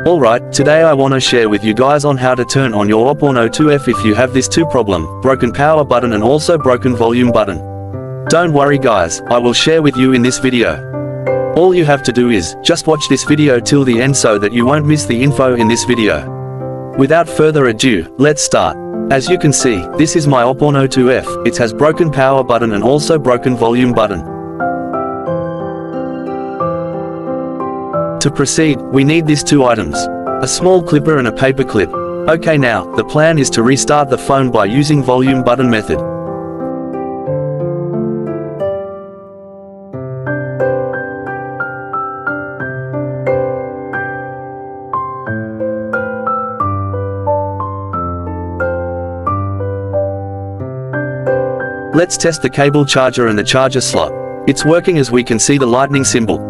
Alright, today I wanna share with you guys on how to turn on your Oppo Phone 2F if you have this two problem, broken power button and also broken volume button. Don't worry guys, I will share with you in this video. All you have to do is, just watch this video till the end so that you won't miss the info in this video. Without further ado, let's start. As you can see, this is my Oppo Phone 2F, it has broken power button and also broken volume button. To proceed, we need these two items. A small clipper and a paper clip. Okay, now, the plan is to restart the phone by using volume button method. Let's test the cable charger and the charger slot. It's working as we can see the lightning symbol.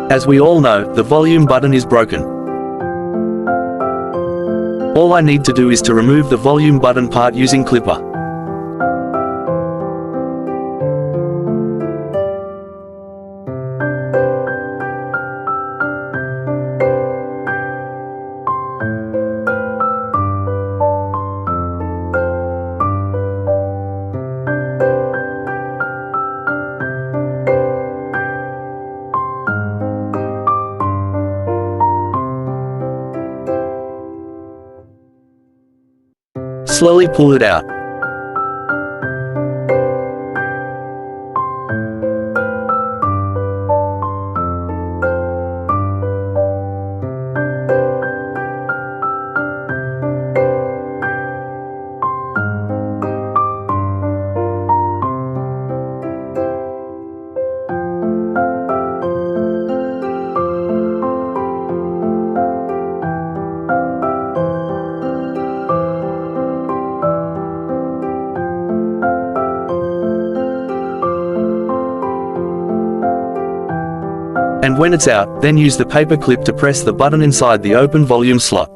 As we all know, the volume button is broken. All I need to do is to remove the volume button part using clipper. Slowly pull it out. And when it's out, then use the paper clip to press the button inside the open volume slot.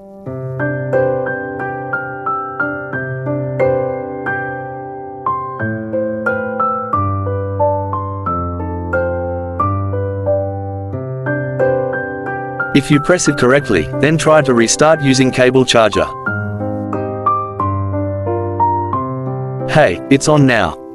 If you press it correctly, then try to restart using cable charger. Hey, it's on now.